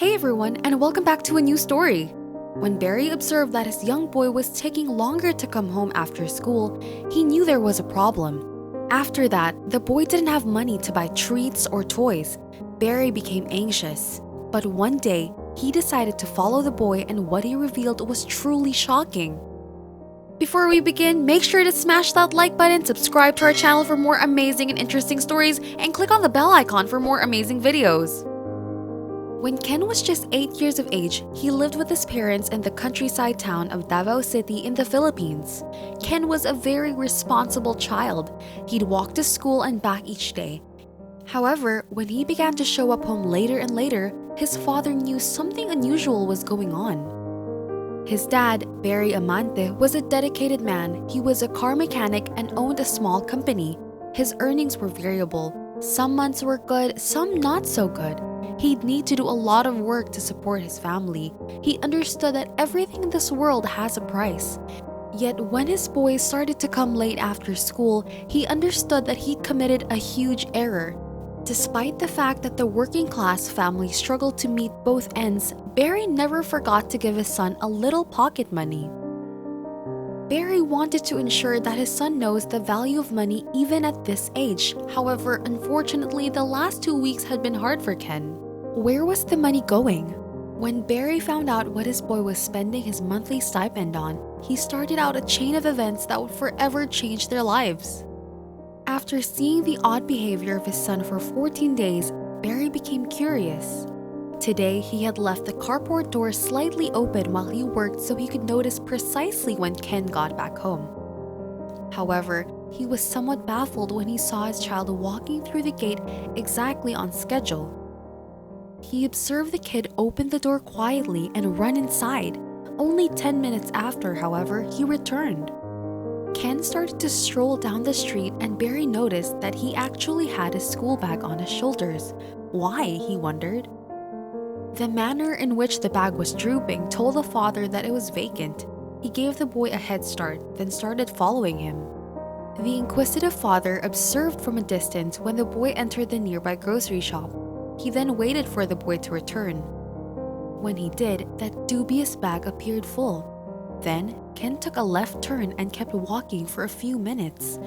Hey everyone, and welcome back to a new story. When Barry observed that his young boy was taking longer to come home after school, he knew there was a problem. After that, the boy didn't have money to buy treats or toys. Barry became anxious. But one day, he decided to follow the boy, and what he revealed was truly shocking. Before we begin, make sure to smash that like button, subscribe to our channel for more amazing and interesting stories, and click on the bell icon for more amazing videos. When Ken was just 8 years of age, he lived with his parents in the countryside town of Davao City in the Philippines. Ken was a very responsible child. He'd walk to school and back each day. However, when he began to show up home later and later, his father knew something unusual was going on. His dad, Barry Amante, was a dedicated man. He was a car mechanic and owned a small company. His earnings were variable. Some months were good, some not so good. He'd need to do a lot of work to support his family. He understood that everything in this world has a price. Yet when his boys started to come late after school, he understood that he committed a huge error. Despite the fact that the working class family struggled to meet both ends, Barry never forgot to give his son a little pocket money. Barry wanted to ensure that his son knows the value of money even at this age. However, unfortunately, the last 2 weeks had been hard for Ken. Where was the money going? When Barry found out what his boy was spending his monthly stipend on, he started out a chain of events that would forever change their lives. After seeing the odd behavior of his son for 14 days, Barry became curious. Today, he had left the carport door slightly open while he worked so he could notice precisely when Ken got back home. However, he was somewhat baffled when he saw his child walking through the gate exactly on schedule. He observed the kid open the door quietly and run inside. Only 10 minutes after, however, he returned. Ken started to stroll down the street, and Barry noticed that he actually had his school bag on his shoulders. Why, he wondered. The manner in which the bag was drooping told the father that it was vacant. He gave the boy a head start, then started following him. The inquisitive father observed from a distance when the boy entered the nearby grocery shop. He then waited for the boy to return. When he did, that dubious bag appeared full. Then, Ken took a left turn and kept walking for a few minutes.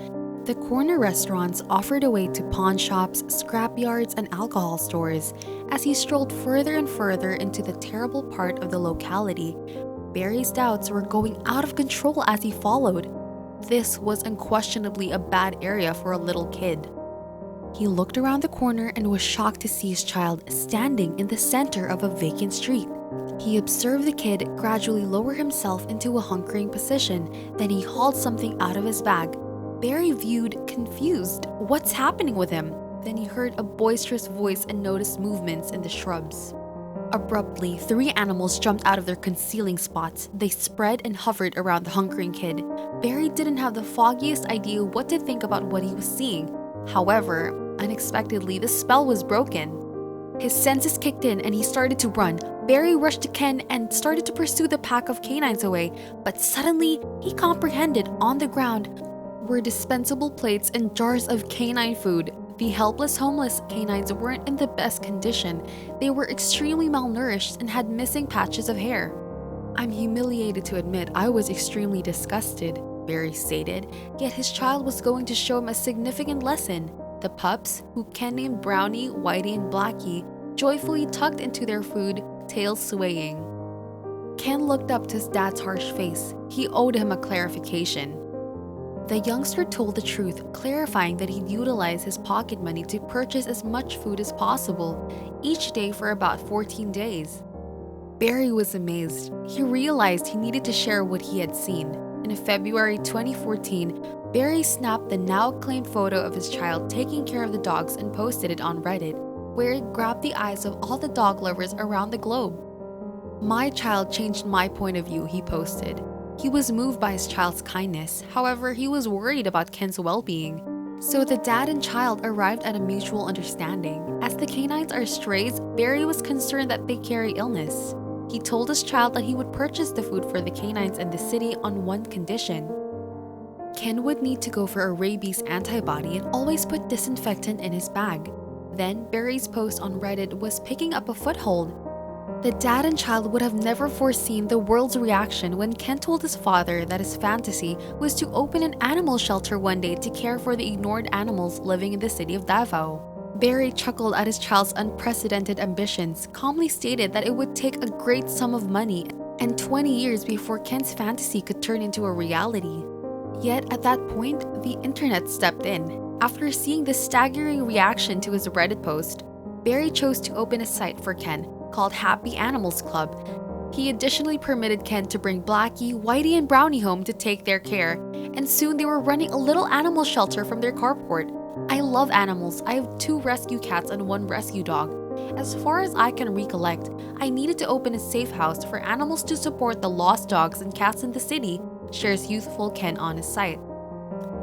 The corner restaurants offered a way to pawn shops, scrap yards, and alcohol stores. As he strolled further and further into the terrible part of the locality, Barry's doubts were going out of control as he followed. This was unquestionably a bad area for a little kid. He looked around the corner and was shocked to see his child standing in the center of a vacant street. He observed the kid gradually lower himself into a hunkering position, then he hauled something out of his bag. Barry viewed, confused. What's happening with him? Then he heard a boisterous voice and noticed movements in the shrubs. Abruptly, 3 animals jumped out of their concealing spots. They spread and hovered around the hunkering kid. Barry didn't have the foggiest idea what to think about what he was seeing. However, unexpectedly, the spell was broken. His senses kicked in and he started to run. Barry rushed to Ken and started to pursue the pack of canines away, but suddenly he comprehended on the ground were dispensable plates and jars of canine food. The helpless homeless canines weren't in the best condition. They were extremely malnourished and had missing patches of hair. "I'm humiliated to admit I was extremely disgusted," Barry stated, yet his child was going to show him a significant lesson. The pups, who Ken named Brownie, Whitey, and Blackie, joyfully tucked into their food, tails swaying. Ken looked up to his dad's harsh face. He owed him a clarification. The youngster told the truth, clarifying that he'd utilize his pocket money to purchase as much food as possible, each day for about 14 days. Barry was amazed. He realized he needed to share what he had seen. In February 2014, Barry snapped the now-acclaimed photo of his child taking care of the dogs and posted it on Reddit, where it grabbed the eyes of all the dog lovers around the globe. "My child changed my point of view," he posted. He was moved by his child's kindness. However, he was worried about Ken's well-being. So the dad and child arrived at a mutual understanding. As the canines are strays, Barry was concerned that they carry illness. He told his child that he would purchase the food for the canines in the city on one condition. Ken would need to go for a rabies antibody and always put disinfectant in his bag. Then, Barry's post on Reddit was picking up a foothold. The dad and child would have never foreseen the world's reaction when Ken told his father that his fantasy was to open an animal shelter one day to care for the ignored animals living in the city of Davao. Barry chuckled at his child's unprecedented ambitions, calmly stated that it would take a great sum of money and 20 years before Ken's fantasy could turn into a reality. Yet at that point, the internet stepped in. After seeing the staggering reaction to his Reddit post, Barry chose to open a site for Ken called Happy Animals Club. He additionally permitted Ken to bring Blackie, Whitey, and Brownie home to take their care, and soon they were running a little animal shelter from their carport. I love animals. I have 2 rescue cats and 1 rescue dog. As far as I can recollect, I needed to open a safe house for animals to support the lost dogs and cats in the city, shares youthful Ken on his site.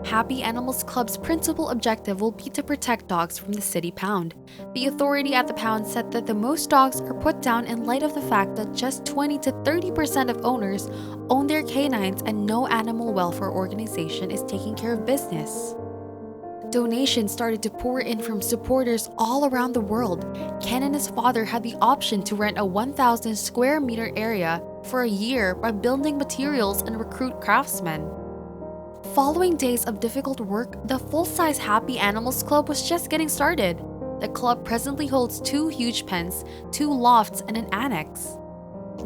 Happy Animals Club's principal objective will be to protect dogs from the city pound. The authority at the pound said that the most dogs are put down in light of the fact that just 20 to 30% of owners own their canines and no animal welfare organization is taking care of business. Donations started to pour in from supporters all around the world. Ken and his father had the option to rent a 1,000 square meter area for a year by building materials and recruit craftsmen. Following days of difficult work, the full-size Happy Animals Club was just getting started. The club presently holds 2 huge pens, 2 lofts, and an annex.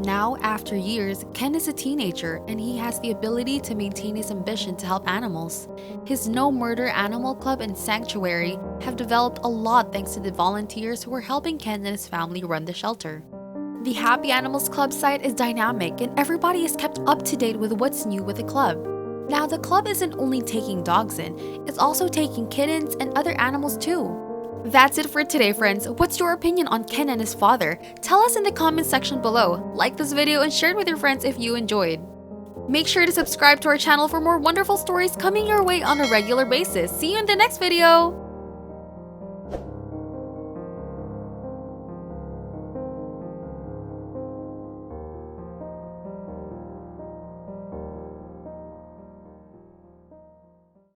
Now, after years, Ken is a teenager and he has the ability to maintain his ambition to help animals. His No Murder Animal Club and Sanctuary have developed a lot thanks to the volunteers who are helping Ken and his family run the shelter. The Happy Animals Club site is dynamic and everybody is kept up to date with what's new with the club. Now, the club isn't only taking dogs in, it's also taking kittens and other animals too. That's it for today, friends. What's your opinion on Ken and his father? Tell us in the comment section below. Like this video and share it with your friends if you enjoyed. Make sure to subscribe to our channel for more wonderful stories coming your way on a regular basis. See you in the next video!